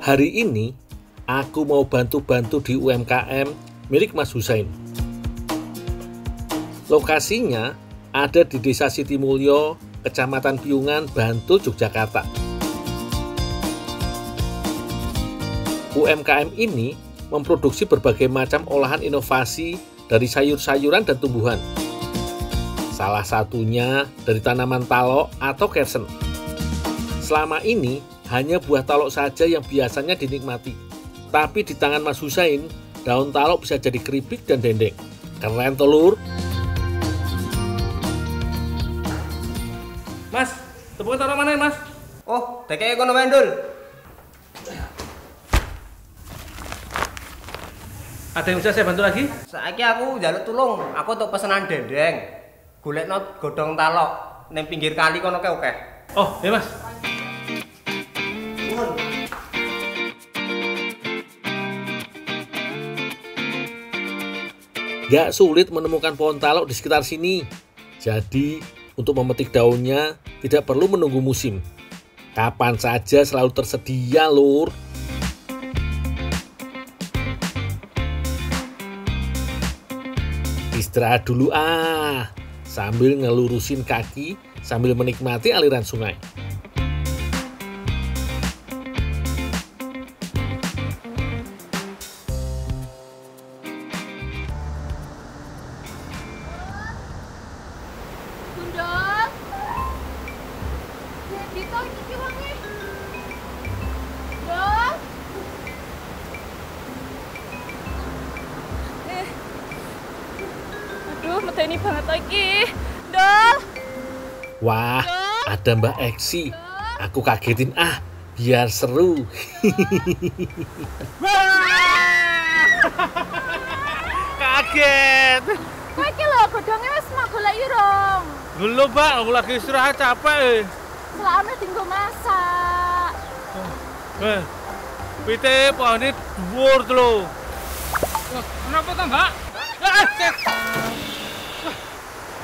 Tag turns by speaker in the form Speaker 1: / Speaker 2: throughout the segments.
Speaker 1: Hari ini, aku mau bantu-bantu di UMKM milik Mas Husain. Lokasinya ada di Desa Sitimulyo, Kecamatan Piungan, Bantul, Yogyakarta. UMKM ini memproduksi berbagai macam olahan inovasi dari sayur-sayuran dan tumbuhan. Salah satunya dari tanaman talok atau kersen. Selama ini, hanya buah talok saja yang biasanya dinikmati. Tapi di tangan Mas Husain, daun talok bisa jadi keripik dan dendeng. Keren telur.
Speaker 2: Mas, tepungnya taruh mana Mas?
Speaker 3: Oh, dekek kono Wendul.
Speaker 2: Ada yang bisa saya bantu lagi?
Speaker 3: Saiki aku njaluk tulung, aku untuk pesenan dendeng. Golekno godhong talok ning pinggir kali kono oke.
Speaker 2: Oh, ya Mas.
Speaker 1: Gak sulit menemukan pohon talok di sekitar sini. Jadi, untuk memetik daunnya tidak perlu menunggu musim. Kapan saja selalu tersedia, lur. Istirahat dulu sambil ngelurusin kaki sambil menikmati aliran sungai.
Speaker 4: Bundol, Dito iki wonge. Bundol. Aduh, medeni banget lagi. Dol.
Speaker 1: Wah, ada Mbak Eksi. Aku kagetin biar seru.
Speaker 2: Kaget.
Speaker 4: Kowe iki lho godhonge wis mau golek irung.
Speaker 2: Belum, Pak. Aku lagi istirahat capek.
Speaker 4: Selame dienggo masak.
Speaker 2: Pite pohonnya dhuwur to lho. Kenapa to, Mbak?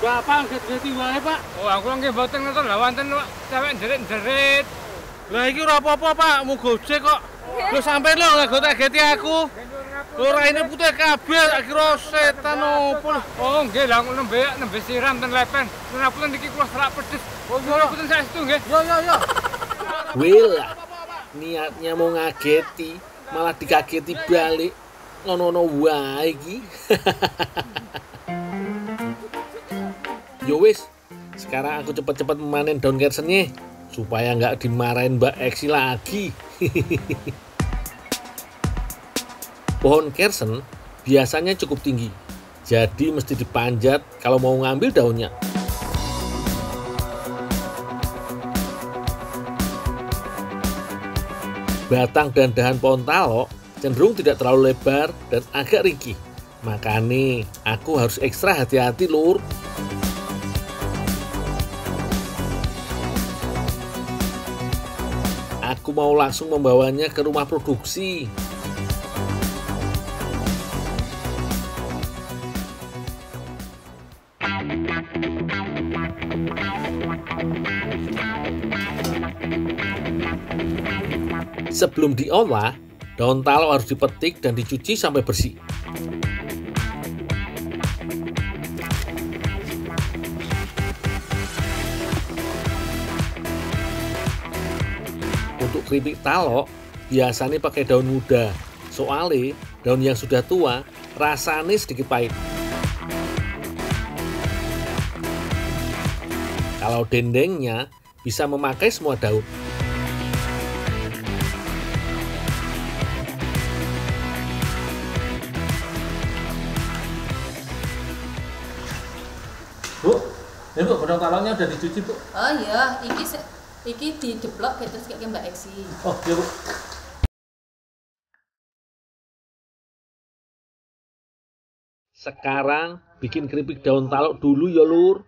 Speaker 2: Bapak nggak wae, Pak. Oh, aku lagi mboten ngoten lha wonten cewek jerit-jerit. Lah iki ora apa-apa, Pak. Mau gojek kok. Lho sampean lho nggak gotek-geti aku. Ora ini putih kabeh, akhirnya setan opo. Oh, nggih, lah nembe siram ten lepen. Punten niki kula serak pedes. Oh, punten saestu nggih. Yo.
Speaker 1: Wela, niatnya mau ngageti, malah dikageti balik. Ngono-ngono wae iki. Yo wis, sekarang aku cepet-cepet memanen daun kersennya supaya nggak dimarahin Mbak Eksi lagi. Pohon kersen biasanya cukup tinggi, jadi mesti dipanjat kalau mau ngambil daunnya. Batang dan dahan pohon talok cenderung tidak terlalu lebar dan agak ringkih. Makanya aku harus ekstra hati-hati, lur. Aku mau langsung membawanya ke rumah produksi. Sebelum diolah, daun talok harus dipetik dan dicuci sampai bersih. Untuk keripik talok, biasanya pakai daun muda. Soalnya, daun yang sudah tua, rasanya sedikit pahit. Kalau dendengnya, bisa memakai semua daun.
Speaker 2: Bu, ini Bu, godhong taloknya udah dicuci, Bu.
Speaker 5: Oh iya, iki dideplok terus kayak Mbak Eksi.
Speaker 2: Oh, iya, Bu.
Speaker 1: Sekarang bikin keripik daun talok dulu ya, lur.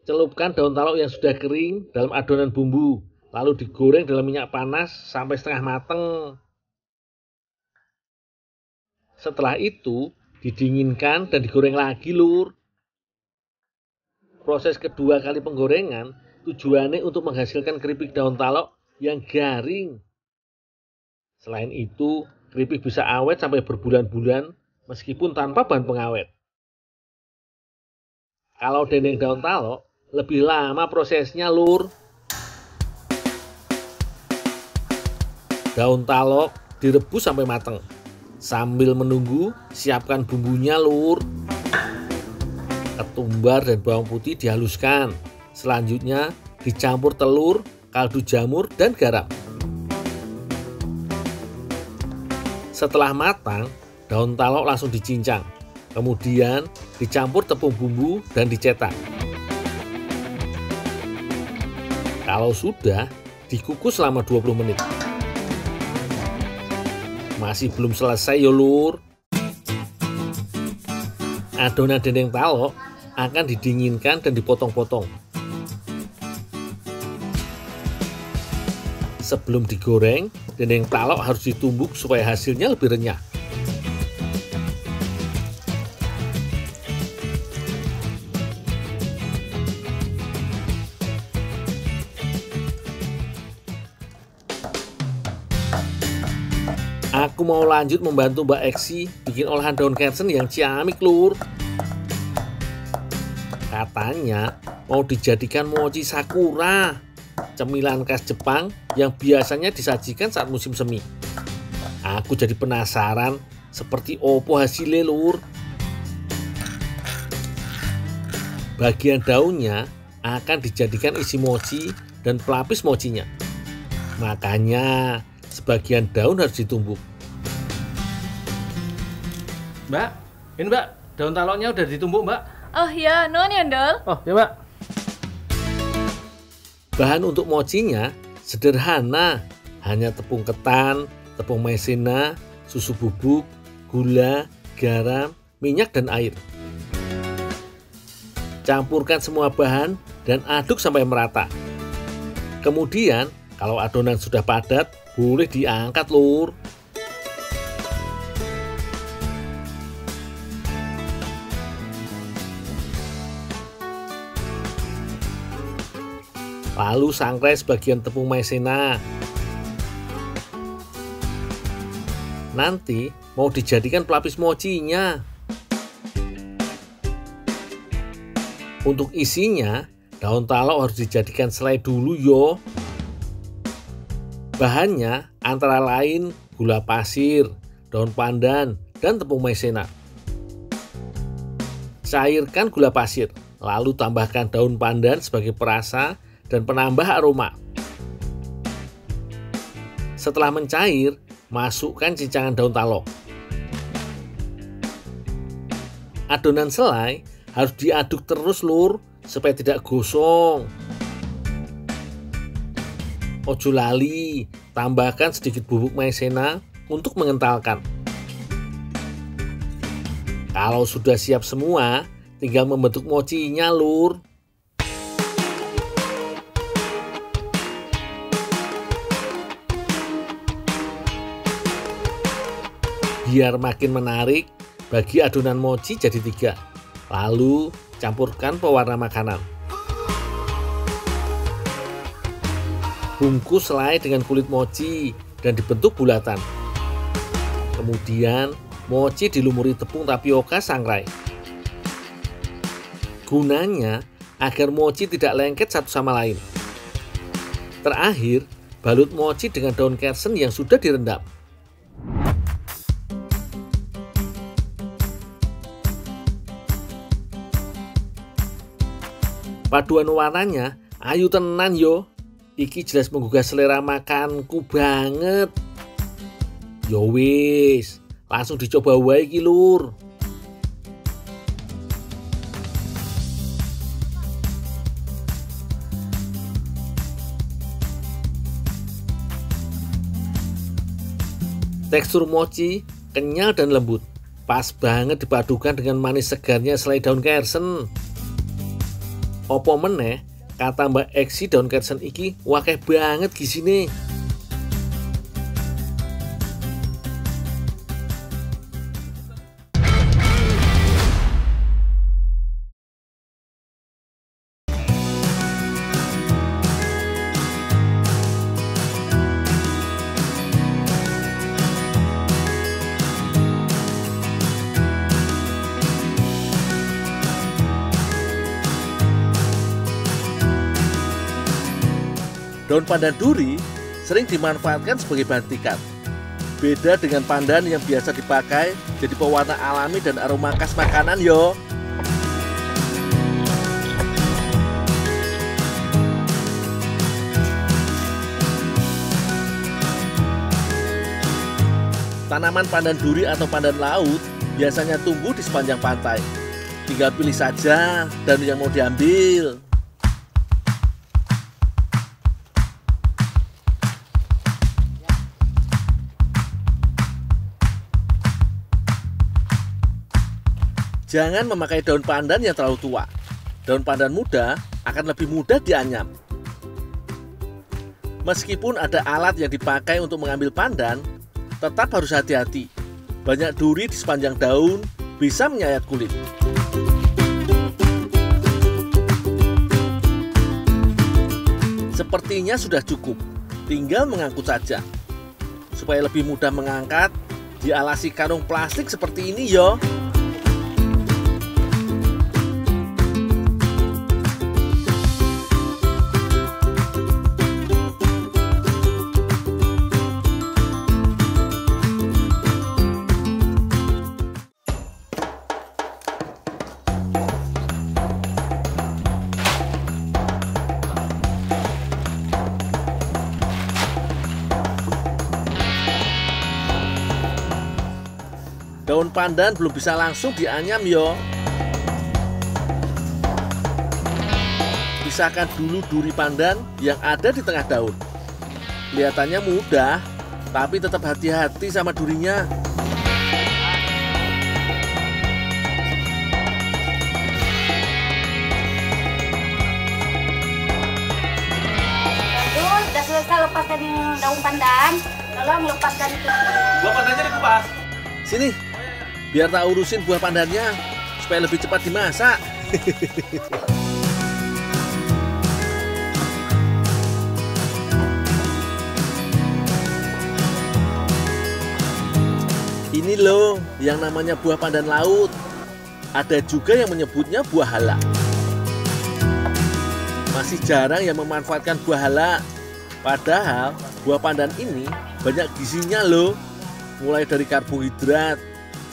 Speaker 1: Celupkan daun talok yang sudah kering dalam adonan bumbu, lalu digoreng dalam minyak panas sampai setengah mateng. Setelah itu, didinginkan dan digoreng lagi, lur. Proses kedua kali penggorengan tujuannya untuk menghasilkan keripik daun talok yang garing. Selain itu, keripik bisa awet sampai berbulan-bulan meskipun tanpa bahan pengawet. Kalau dendeng daun talok, lebih lama prosesnya, Lur. Daun talok direbus sampai matang. Sambil menunggu, siapkan bumbunya, Lur. Ketumbar dan bawang putih dihaluskan. Selanjutnya dicampur telur, kaldu jamur, dan garam. Setelah matang, daun talok langsung dicincang. Kemudian dicampur tepung bumbu dan dicetak. Kalau sudah, dikukus selama 20 menit. Masih belum selesai ya, Lur. Adonan dendeng talok akan didinginkan dan dipotong-potong. Sebelum digoreng, dendeng talok harus ditumbuk supaya hasilnya lebih renyah. Aku mau lanjut membantu Mbak Eksi bikin olahan daun kersen yang ciamik, Lur. Katanya mau dijadikan mochi sakura, cemilan khas Jepang yang biasanya disajikan saat musim semi. Aku jadi penasaran seperti opo hasilnya, Lur. Bagian daunnya akan dijadikan isi mochi dan pelapis mochinya. Makanya sebagian daun harus ditumbuk.
Speaker 2: Mbak, ini Mbak, daun taloknya udah ditumbuk, Mbak.
Speaker 4: Oh iya, nuwun ya, Ndol.
Speaker 2: Oh, ya Mbak.
Speaker 1: Bahan untuk mochinya sederhana, hanya tepung ketan, tepung maizena, susu bubuk, gula, garam, minyak, dan air. Campurkan semua bahan dan aduk sampai merata. Kemudian, kalau adonan sudah padat, boleh diangkat, Lur. Lalu sangrai sebagian tepung maizena. Nanti mau dijadikan pelapis mochinya. Untuk isinya, daun talok harus dijadikan selai dulu yo. Bahannya antara lain gula pasir, daun pandan, dan tepung maizena. Cairkan gula pasir, lalu tambahkan daun pandan sebagai perasa dan penambah aroma. Setelah mencair, masukkan cincangan daun talok. Adonan selai harus diaduk terus, Lur, supaya tidak gosong. Ojo lali, tambahkan sedikit bubuk maizena untuk mengentalkan. Kalau sudah siap semua, tinggal membentuk mochinya, Lur. Biar makin menarik, bagi adonan mochi jadi 3. Lalu campurkan pewarna makanan. Bungkus selai dengan kulit mochi dan dibentuk bulatan. Kemudian mochi dilumuri tepung tapioka sangrai. Gunanya agar mochi tidak lengket satu sama lain. Terakhir, balut mochi dengan daun kersen yang sudah direndam. Paduan warnanya ayu tenan yo. Iki jelas menggugah selera makanku banget. Yo wis, langsung dicoba wae iki, Lur. Tekstur mochi kenyal dan lembut. Pas banget dipadukan dengan manis segarnya selai daun kersen. Opo meneh, kata Mbak Eksi, daun kersen iki wakeh banget gisine. Daun pandan duri sering dimanfaatkan sebagai bahan tikar. Beda dengan pandan yang biasa dipakai jadi pewarna alami dan aroma khas makanan yo. Tanaman pandan duri atau pandan laut biasanya tumbuh di sepanjang pantai. Tinggal pilih saja daun yang mau diambil. Jangan memakai daun pandan yang terlalu tua. Daun pandan muda akan lebih mudah dianyam. Meskipun ada alat yang dipakai untuk mengambil pandan, tetap harus hati-hati. Banyak duri di sepanjang daun bisa menyayat kulit. Sepertinya sudah cukup, tinggal mengangkut saja. Supaya lebih mudah mengangkat, dialasi karung plastik seperti ini yo. Daun pandan belum bisa langsung dianyam yo. Pisahkan dulu duri pandan yang ada di tengah daun. Kelihatannya mudah, tapi tetap hati-hati sama durinya.
Speaker 6: Aduh, sudah selesai lepas dari daun pandan. Tolong lepaskan itu.
Speaker 2: Buah pandannya dikupas.
Speaker 1: Sini, biar tak urusin buah pandannya supaya lebih cepat dimasak. Ini loh yang namanya buah pandan laut. Ada juga yang menyebutnya buah hala. Masih jarang yang memanfaatkan buah hala. Padahal buah pandan ini banyak gizinya loh. Mulai dari karbohidrat,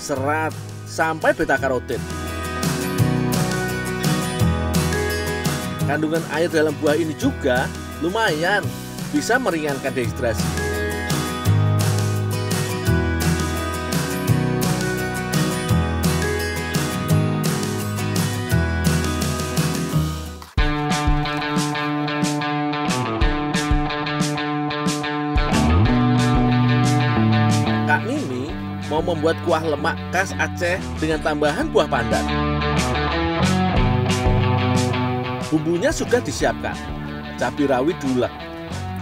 Speaker 1: serat, sampai beta-karotin. Kandungan air dalam buah ini juga lumayan, bisa meringankan dehidrasi. Kak Mimi mau membuat kuah lemak khas Aceh dengan tambahan buah pandan. Bumbunya sudah disiapkan. Cabai rawit diulek.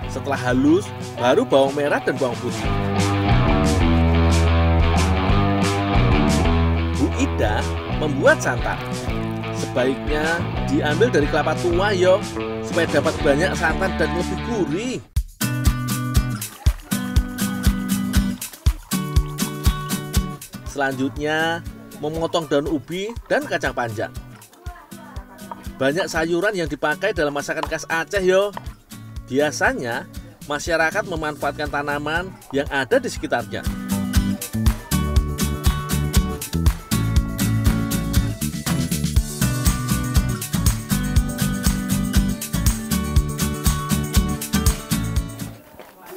Speaker 1: Setelah halus, baru bawang merah dan bawang putih. Bu Ida membuat santan. Sebaiknya diambil dari kelapa tua yo, supaya dapat banyak santan dan lebih gurih. Selanjutnya, memotong daun ubi dan kacang panjang. Banyak sayuran yang dipakai dalam masakan khas Aceh yo. Biasanya, masyarakat memanfaatkan tanaman yang ada di sekitarnya.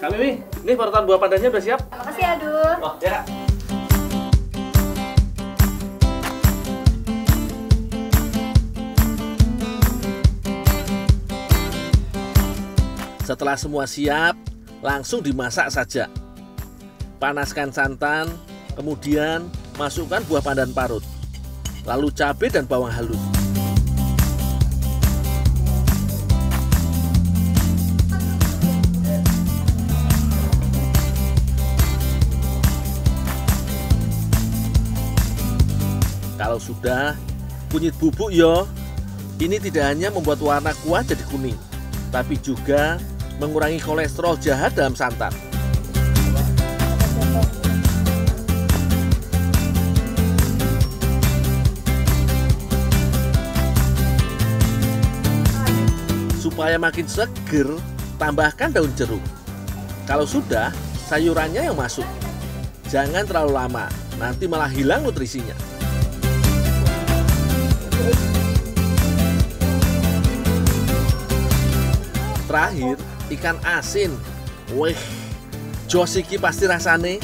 Speaker 1: Kak Mimi, ini parutan buah pandannya udah siap?
Speaker 6: Makasih ya, Dul.
Speaker 1: Oh, ya. Setelah semua siap, langsung dimasak saja. Panaskan santan, kemudian masukkan buah pandan parut, lalu cabai dan bawang halus. Kalau sudah, kunyit bubuk yo. Ini tidak hanya membuat warna kuah jadi kuning, tapi juga mengurangi kolesterol jahat dalam santan. Supaya makin seger, Tambahkan daun jeruk. Kalau sudah, sayurannya yang masuk. Jangan terlalu lama, nanti malah hilang nutrisinya. Terakhir, ikan asin. Wih, jos iki pasti rasane.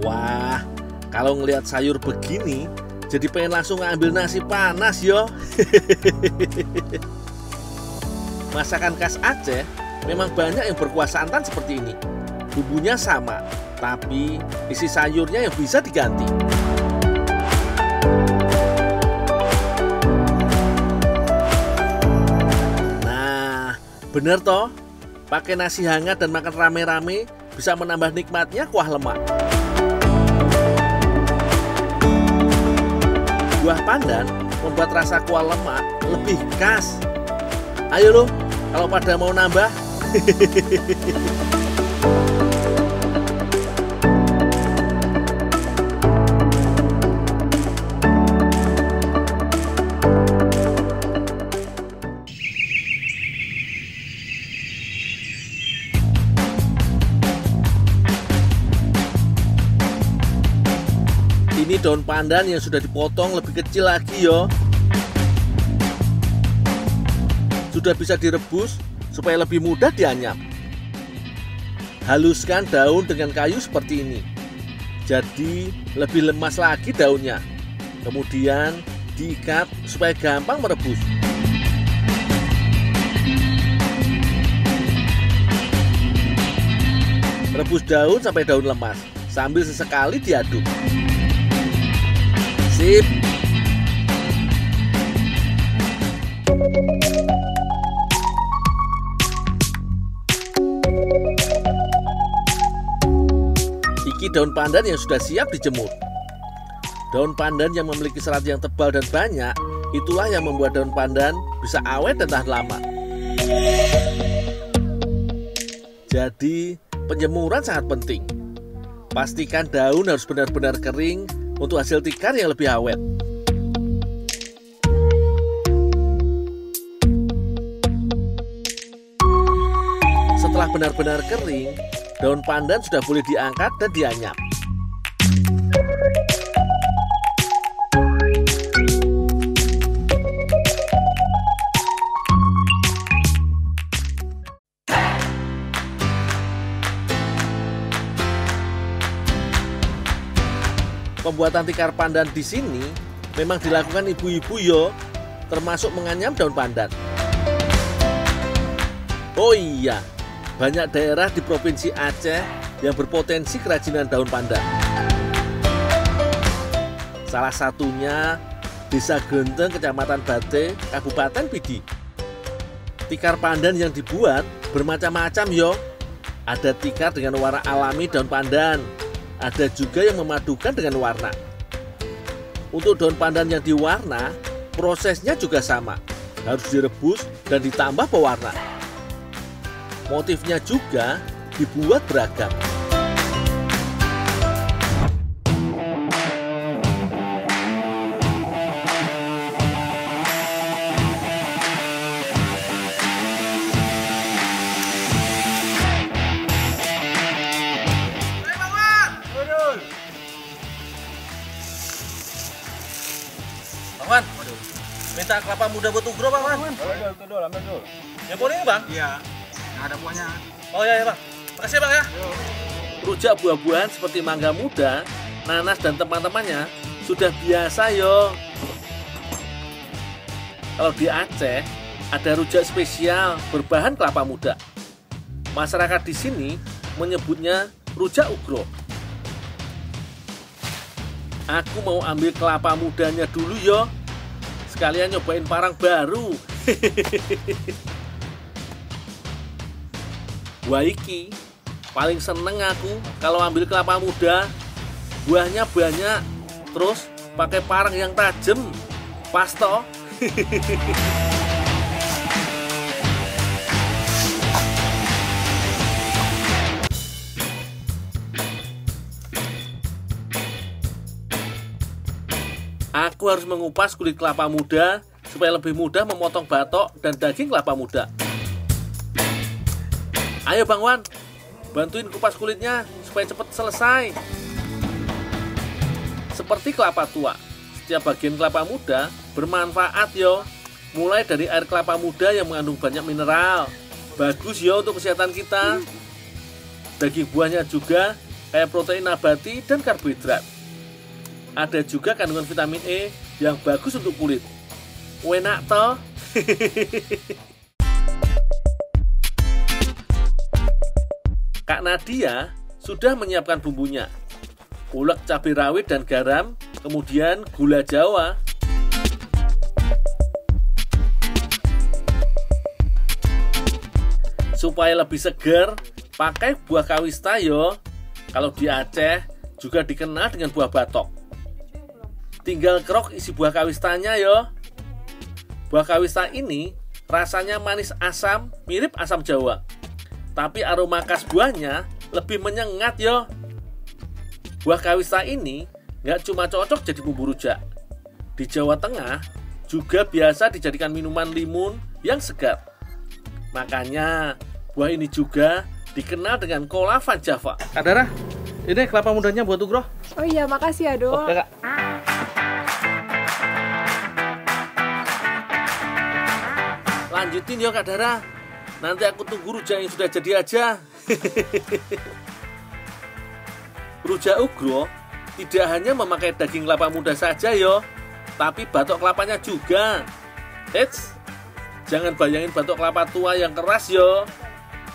Speaker 1: Wah, kalau ngelihat sayur begini, jadi pengen langsung ngambil nasi panas yo. Masakan khas Aceh memang banyak yang berkuah santan seperti ini. Bumbunya sama, tapi isi sayurnya yang bisa diganti. Nah, bener toh? Pakai nasi hangat dan makan rame-rame bisa menambah nikmatnya kuah lemak. Buah pandan membuat rasa kuah lemak lebih khas. Ayo loh, kalau pada mau nambah. Ini daun pandan yang sudah dipotong lebih kecil lagi yo. Sudah bisa direbus supaya lebih mudah dianyam. Haluskan daun dengan kayu seperti ini. Jadi lebih lemas lagi daunnya. Kemudian diikat supaya gampang merebus. Rebus daun sampai daun lemas sambil sesekali diaduk. Sip. Iki daun pandan yang sudah siap dijemur. Daun pandan yang memiliki serat yang tebal dan banyak, itulah yang membuat daun pandan bisa awet dan tahan lama. Jadi, penjemuran sangat penting. Pastikan daun harus benar-benar kering untuk hasil tikar yang lebih awet. Setelah benar-benar kering, daun pandan sudah boleh diangkat dan dianyam. Pembuatan tikar pandan di sini memang dilakukan ibu-ibu yo, termasuk menganyam daun pandan. Oh iya, banyak daerah di Provinsi Aceh yang berpotensi kerajinan daun pandan. Salah satunya Desa Genteng, Kecamatan Bate, Kabupaten Pidi. Tikar pandan yang dibuat bermacam-macam yo. Ada tikar dengan warna alami daun pandan. Ada juga yang memadukan dengan warna. Untuk daun pandan yang diwarna, prosesnya juga sama. Harus direbus dan ditambah pewarna. Motifnya juga dibuat beragam.
Speaker 2: Bang, minta kelapa muda buat ugro, Bang. Ambil. Ya boleh, Bang? Iya. Ada buahnya. Oh iya, Bang. Makasih, Bang ya.
Speaker 1: Rujak buah-buahan seperti mangga muda, nanas dan teman-temannya sudah biasa yo. Kalau di Aceh ada rujak spesial berbahan kelapa muda. Masyarakat di sini menyebutnya rujak ugro. Aku mau ambil kelapa mudanya dulu yo. Sekalian nyobain parang baru. Wah iki, paling seneng aku kalau ambil kelapa muda. Buahnya banyak, terus pakai parang yang tajam. Pas toh. Aku harus mengupas kulit kelapa muda supaya lebih mudah memotong batok dan daging kelapa muda. Ayo Bang Wan, bantuin kupas kulitnya supaya cepat selesai. Seperti kelapa tua, setiap bagian kelapa muda bermanfaat yo. Mulai dari air kelapa muda yang mengandung banyak mineral, bagus yo untuk kesehatan kita. Daging buahnya juga kayak protein nabati dan karbohidrat. Ada juga kandungan vitamin E yang bagus untuk kulit. Enak toh? Kak Nadia sudah menyiapkan bumbunya. Ulek cabai rawit dan garam, kemudian gula Jawa. Supaya lebih segar, pakai buah kawista yo. Kalau di Aceh juga dikenal dengan buah batok. Tinggal kerok isi buah kawistanya yo. Buah kawista ini rasanya manis asam, mirip asam Jawa. Tapi aroma khas buahnya lebih menyengat yo. Buah kawista ini nggak cuma cocok jadi bumbu rujak. Di Jawa Tengah juga biasa dijadikan minuman limun yang segar. Makanya buah ini juga dikenal dengan kola van Java. Kak Dara, ini kelapa mudanya buat Ugroh.
Speaker 7: Oh iya, makasih ya Dul.
Speaker 1: Oh, ya, Kak. Lanjutin ya Kak Dara. Nanti aku tunggu rujak yang sudah jadi aja. Rujak Ugroh tidak hanya memakai daging kelapa muda saja yo, tapi batok kelapanya juga. Eits, jangan bayangin batok kelapa tua yang keras yo.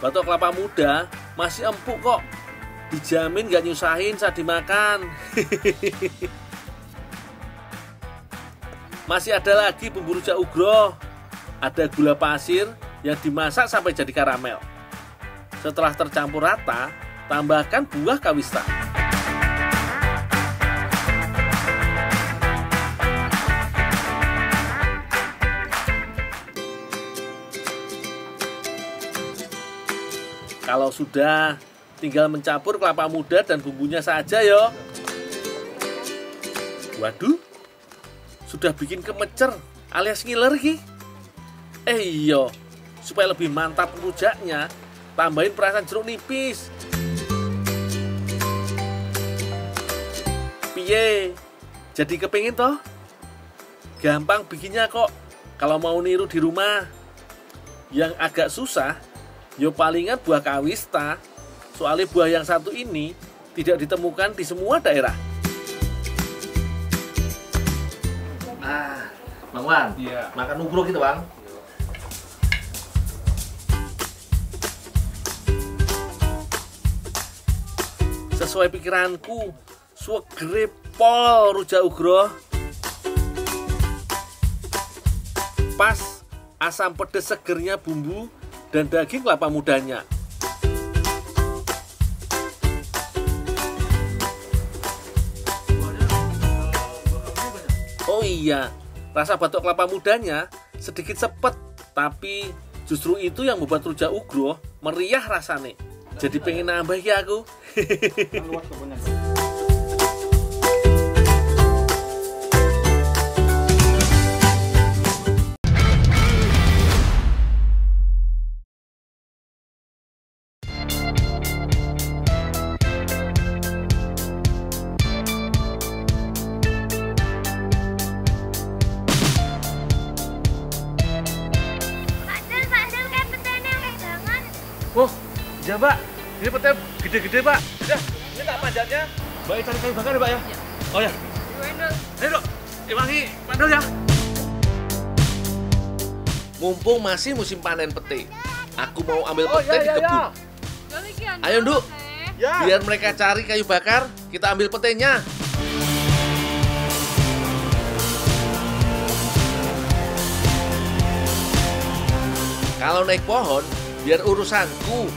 Speaker 1: Batok kelapa muda masih empuk kok. Dijamin gak nyusahin saat dimakan. Masih ada lagi bumbu rujak Ugroh. Ada gula pasir yang dimasak sampai jadi karamel. Setelah tercampur rata, tambahkan buah kawista. Kalau sudah, tinggal mencampur kelapa muda dan bumbunya saja yo. Waduh, sudah bikin kemecer alias ngiler ki. Iyo, supaya lebih mantap rujaknya, tambahin perasan jeruk nipis. Piye? Jadi kepingin toh? Gampang bikinnya kok. Kalau mau niru di rumah. Yang agak susah, yo palingan buah kawista. Soalnya buah yang satu ini tidak ditemukan di semua daerah. Bang Wan, iya. Makan Ugroh gitu Bang. Sesuai pikiranku, swegere pol rujak Ugroh. Pas asam pedas segernya bumbu dan daging kelapa mudanya. Oh iya, rasa batok kelapa mudanya sedikit sepet, tapi justru itu yang membuat rujak Ugroh meriah rasanya. Jadi pengen nambah ya aku. Oh, iya Pak, ini petnya gede-gede Pak. Ya, ini tak panjatnya. Mbak cari kayu bakar ya Pak ya? Ya. Oh ya. Ayo dok, Wangi, pandol ya. Mumpung masih musim panen pete, aku mau ambil pete di kebun. Ayo Nduk, biar mereka cari kayu bakar, kita ambil petenya. Kalau naik pohon, biar urusanku.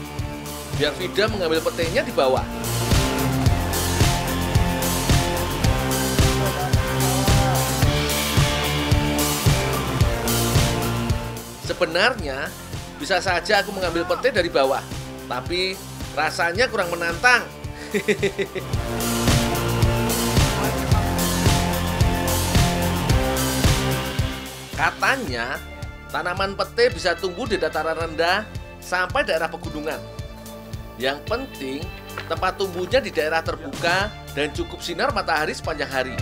Speaker 1: Biar Vida mengambil petenya di bawah. Sebenarnya bisa saja aku mengambil pete dari bawah, tapi rasanya kurang menantang. Katanya, tanaman pete bisa tumbuh di dataran rendah sampai daerah pegunungan. Yang penting, tempat tumbuhnya di daerah terbuka dan cukup sinar matahari sepanjang hari.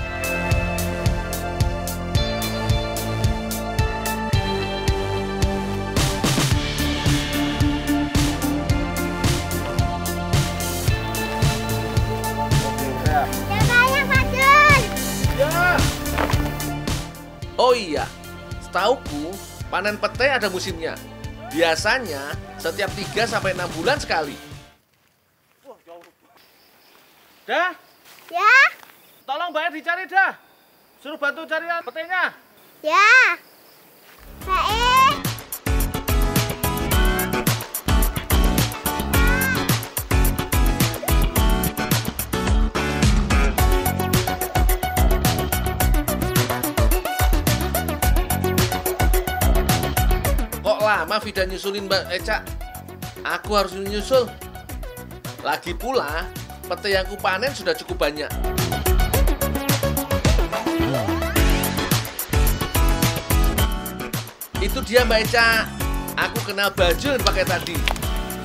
Speaker 1: Oh iya, setauku panen pete ada musimnya. Biasanya setiap 3-6 bulan sekali.
Speaker 2: Dah,
Speaker 6: Ya,
Speaker 2: tolong Mbak dicari dah. Suruh bantu cari petenya.
Speaker 6: ya. Baik.
Speaker 1: Kok lama Vida nyusulin Mbak Eca? Aku harus menyusul. Lagi pula, pete yang kupanen sudah cukup banyak. Itu dia Mbak Eca. Aku kenal baju yang pakai tadi.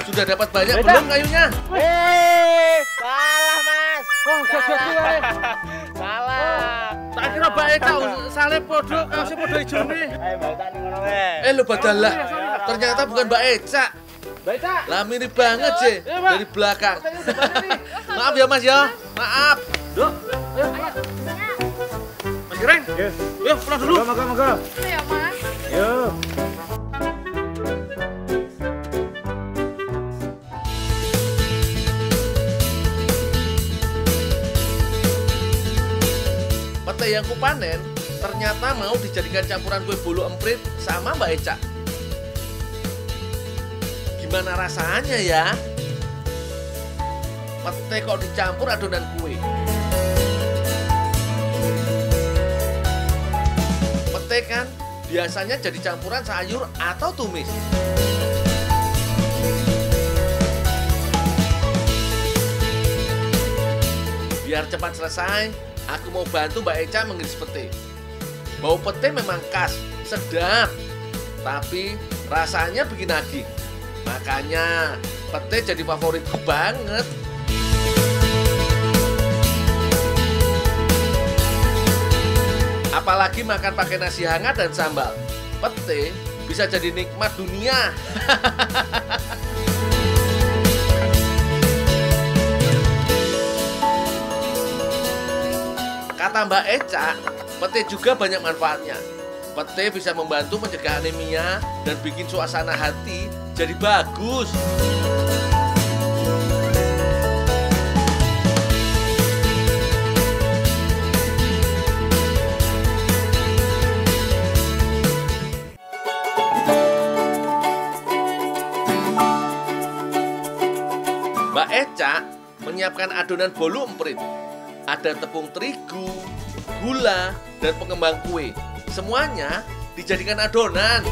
Speaker 1: Sudah dapat banyak
Speaker 2: Mbak Eca.
Speaker 1: belum kayunya?
Speaker 3: Salah, Mas.
Speaker 2: Oh, gagal.
Speaker 3: Salah.
Speaker 2: Tak kira Mbak Eca sale podo kaosnya podo ijone.
Speaker 3: Ayo, Mbak Eca ning ngono wae.
Speaker 1: Lo badalah. Ternyata bukan Mbak Eca.
Speaker 2: Mbak Eca.
Speaker 1: Lah mirip banget sih
Speaker 2: Iya, Mbak.
Speaker 1: dari belakang.
Speaker 2: Petenya udah banyak nih.
Speaker 1: Maaf ya Mas ya. Maaf.
Speaker 2: Duk, ayo. Mas Gireng. Yuk, pulang dulu. Moga.
Speaker 4: Ya, Mas.
Speaker 2: Yuk.
Speaker 1: Pete yang kupanen ternyata mau dijadikan campuran kue bolu emprit sama Mbak Eca. Gimana rasanya ya? Pete kok dicampur adonan kue. Pete kan biasanya jadi campuran sayur atau tumis. Biar cepat selesai, aku mau bantu Mbak Eca mengiris pete. Bau pete memang khas, sedap, tapi rasanya bikin nagih. Makanya pete jadi favoritku banget. Apalagi makan pakai nasi hangat dan sambal. Pete bisa jadi nikmat dunia. Kata Mbak Eca, pete juga banyak manfaatnya. Pete bisa membantu mencegah anemia dan bikin suasana hati jadi bagus. Mbak Eca menyiapkan adonan bolu emprit. Ada tepung terigu, gula, dan pengembang kue. Semuanya dijadikan adonan.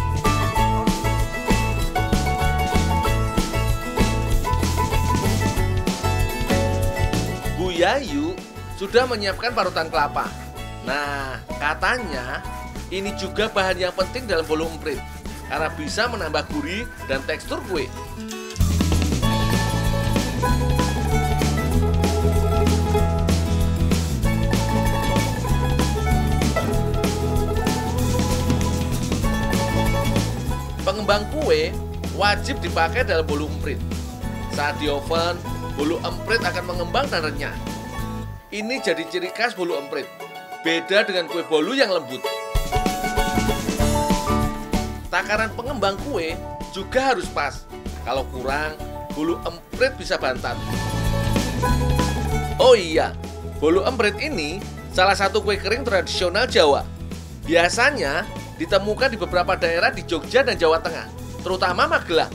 Speaker 1: Bu Yayu sudah menyiapkan parutan kelapa. Nah, katanya ini juga bahan yang penting dalam bolu emprit karena bisa menambah gurih dan tekstur kue. Pengembang kue wajib dipakai dalam bolu emprit. Saat di oven, bolu emprit akan mengembang dan renyah. Ini jadi ciri khas bolu emprit. Beda dengan kue bolu yang lembut. Takaran pengembang kue juga harus pas. Kalau kurang, bolu emprit bisa bantat. Oh iya, bolu emprit ini salah satu kue kering tradisional Jawa. Biasanya ditemukan di beberapa daerah di Jogja dan Jawa Tengah, terutama Magelang.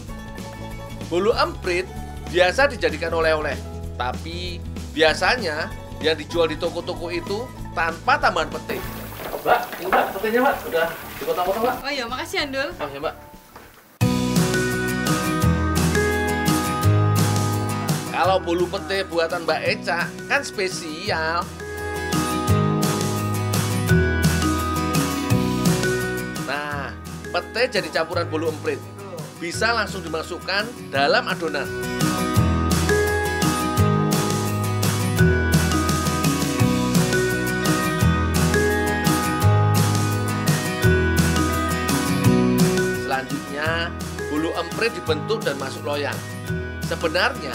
Speaker 1: Bolu emprit biasa dijadikan oleh-oleh, tapi biasanya yang dijual di toko-toko itu tanpa tambahan pete. Mbak, ini Mbak, petenya Mbak, udah dipotong-potong Mbak.
Speaker 4: Oh iya, makasih Andul.
Speaker 1: Oh ya Mbak. Kalau bolu pete buatan Mbak Eca kan spesial. Nah, pete jadi campuran bolu emprit. Bisa langsung dimasukkan dalam adonan. Selanjutnya, bolu emprit dibentuk dan masuk loyang. Sebenarnya,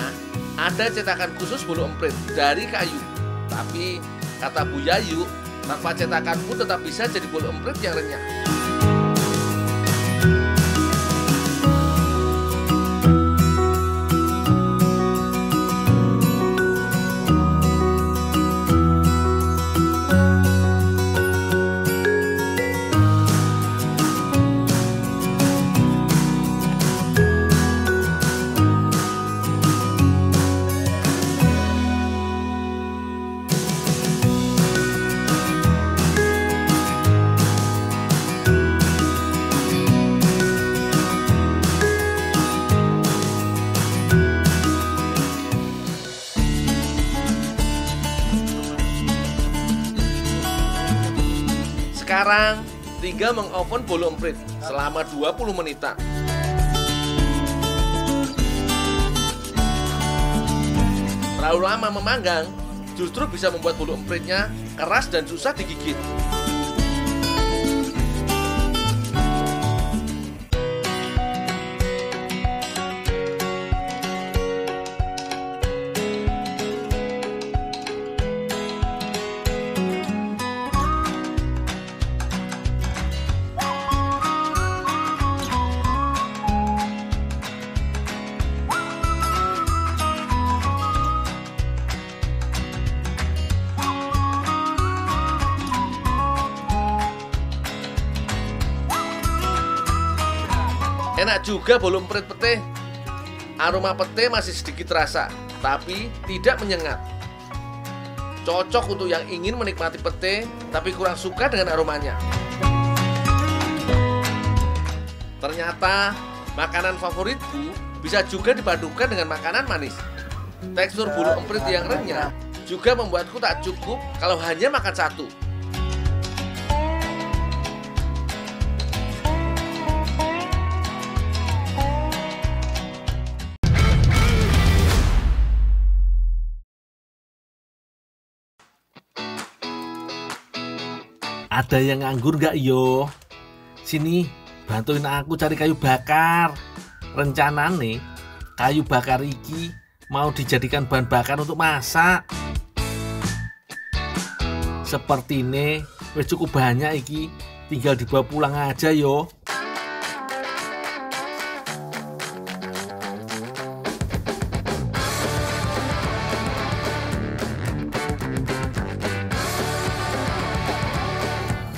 Speaker 1: ada cetakan khusus bolu emprit dari kayu. Tapi, kata Bu Yayu, tanpa cetakan pun tetap bisa jadi bolu emprit yang renyah. Sekarang tinggal mengoven bolu emprit selama 20 menitan. Terlalu lama memanggang justru bisa membuat bolu empritnya keras dan susah digigit. Enak juga bolu emprit pete. Aroma pete masih sedikit terasa, tapi tidak menyengat. Cocok untuk yang ingin menikmati pete, tapi kurang suka dengan aromanya. Ternyata, makanan favoritku bisa juga dipadukan dengan makanan manis. Tekstur bolu emprit yang renyah juga membuatku tak cukup kalau hanya makan satu.
Speaker 7: Ada yang nganggur gak yo? Sini, bantuin aku cari kayu bakar. Rencanane kayu bakar iki mau dijadikan bahan bakar untuk masak. Sepertine wis cukup banyak iki, tinggal dibawa pulang aja yo.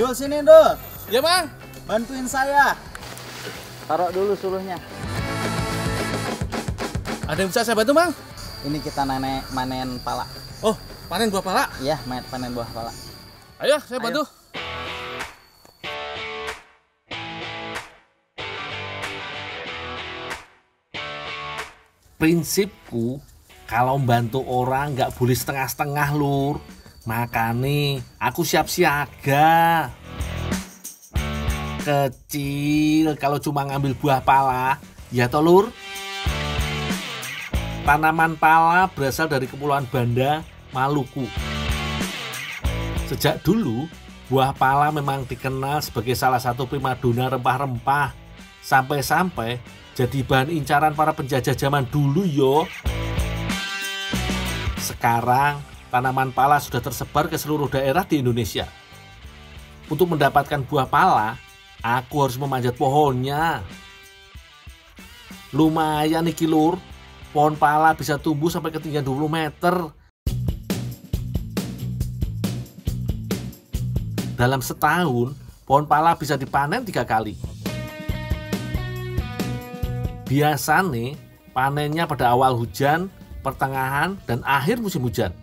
Speaker 8: Dul, sini Dul.
Speaker 2: Ya Bang.
Speaker 8: Bantuin saya. Taruh dulu suluhnya.
Speaker 2: Ada yang bisa saya bantu Bang?
Speaker 8: Ini kita manen pala.
Speaker 2: Oh, panen buah pala?
Speaker 8: Iya, panen buah pala.
Speaker 2: Ayo, saya bantu.
Speaker 7: Prinsipku, kalau membantu orang nggak boleh setengah-setengah lur. Makane aku siap siaga. Kecil kalau cuma ngambil buah pala, ya toh lur. Tanaman pala berasal dari Kepulauan Banda, Maluku. Sejak dulu, buah pala memang dikenal sebagai salah satu primadona rempah-rempah. Sampai-sampai jadi bahan incaran para penjajah zaman dulu yo. Sekarang tanaman pala sudah tersebar ke seluruh daerah di Indonesia. Untuk mendapatkan buah pala, aku harus memanjat pohonnya. Lumayan iki lur, pohon pala bisa tumbuh sampai ketinggian 20 meter. Dalam setahun, pohon pala bisa dipanen 3 kali. Biasanya panennya pada awal hujan, pertengahan, dan akhir musim hujan.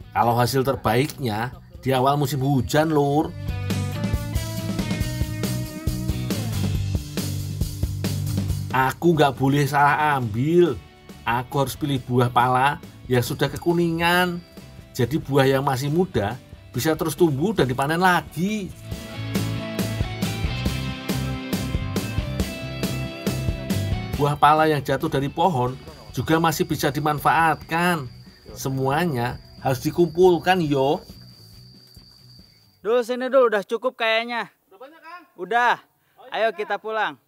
Speaker 7: Kalau hasil terbaiknya di awal musim hujan lur. Aku nggak boleh salah ambil. Aku harus pilih buah pala yang sudah kekuningan. Jadi buah yang masih muda bisa terus tumbuh dan dipanen lagi. Buah pala yang jatuh dari pohon juga masih bisa dimanfaatkan. Semuanya harus dikumpulkan yo.
Speaker 8: Dul, sini Dul, udah cukup kayaknya.
Speaker 2: Udah banyak, Kang?
Speaker 8: Udah, ayo kita pulang.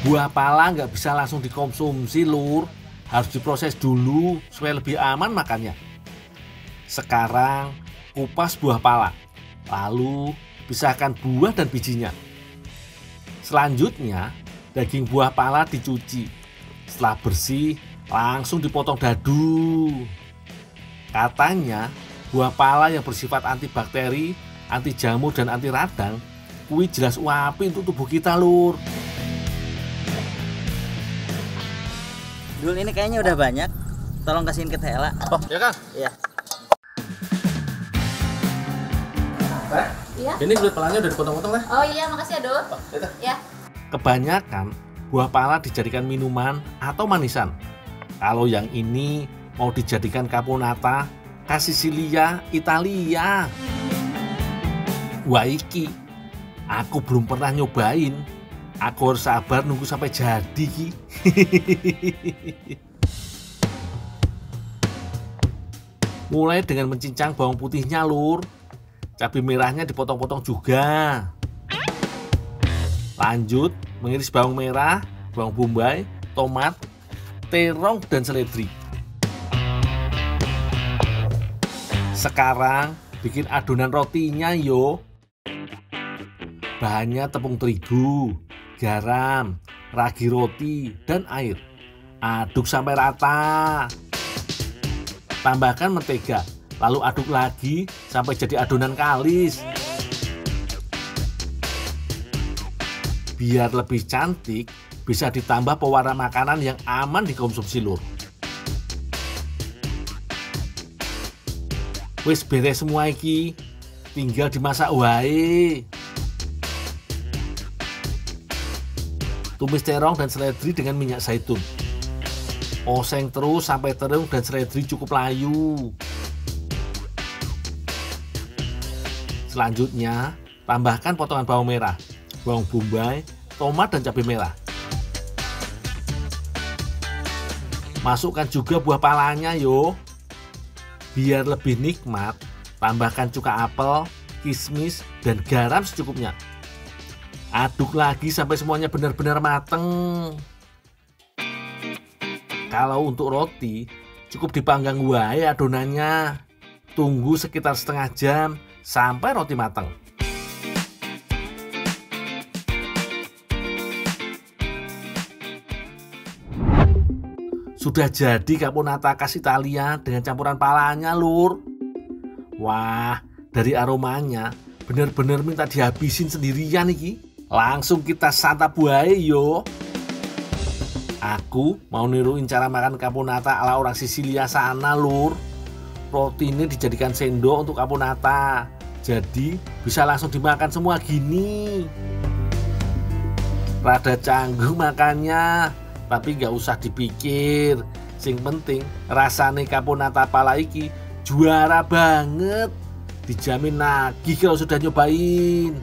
Speaker 7: Buah pala nggak bisa langsung dikonsumsi, Lur. Harus diproses dulu supaya lebih aman makannya. Sekarang kupas buah pala, lalu pisahkan buah dan bijinya. Selanjutnya daging buah pala dicuci. Setelah bersih langsung dipotong dadu. Katanya buah pala yang bersifat antibakteri, anti jamur dan anti radang kuwi jelas uapi untuk tubuh kita, Lur.
Speaker 8: Dul, ini kayaknya udah banyak. Tolong kasihin ke Tela.
Speaker 2: Oh, ya Kang?
Speaker 8: Iya.
Speaker 4: Iya.
Speaker 2: Ini kulit palanya udah dipotong-potong lah.
Speaker 4: Oh iya, makasih ya, Dul. Ya.
Speaker 7: Kebanyakan buah pala dijadikan minuman atau manisan. Kalau yang ini mau dijadikan caponata, Sicilia, Italia. Wah iki, aku belum pernah nyobain. Aku harus sabar nunggu sampai jadi ki. Mulai dengan mencincang bawang putihnya, Lur. Cabai merahnya dipotong-potong juga. Lanjut mengiris bawang merah, bawang bombay, tomat, terong dan seledri. Sekarang bikin adonan rotinya yo. Bahannya tepung terigu, garam, ragi roti, dan air. Aduk sampai rata. Tambahkan mentega, lalu aduk lagi sampai jadi adonan kalis. Biar lebih cantik, bisa ditambah pewarna makanan yang aman dikonsumsi, Lur. Wis beres semua iki, tinggal dimasak wae. Tumis terong dan seledri dengan minyak zaitun. Oseng terus sampai terong dan seledri cukup layu. Selanjutnya, tambahkan potongan bawang merah, bawang bombay, tomat dan cabai merah. Masukkan juga buah palanya yo. Biar lebih nikmat, tambahkan cuka apel, kismis, dan garam secukupnya. Aduk lagi sampai semuanya benar-benar mateng. Kalau untuk roti, cukup dipanggang wae adonannya. Tunggu sekitar setengah jam sampai roti mateng. Sudah jadi caponata khas Italia dengan campuran palanya, Lur. Wah, dari aromanya bener-bener minta dihabisin sendirian iki. Langsung kita santap wae yo. Aku mau niruin cara makan caponata ala orang Sicilia sana, Lur. Roti ini dijadikan sendok untuk caponata. Jadi bisa langsung dimakan semua gini. Rada canggung makannya, tapi gak usah dipikir. Sing penting rasane caponata pala iki juara banget. Dijamin nagih kalau sudah nyobain.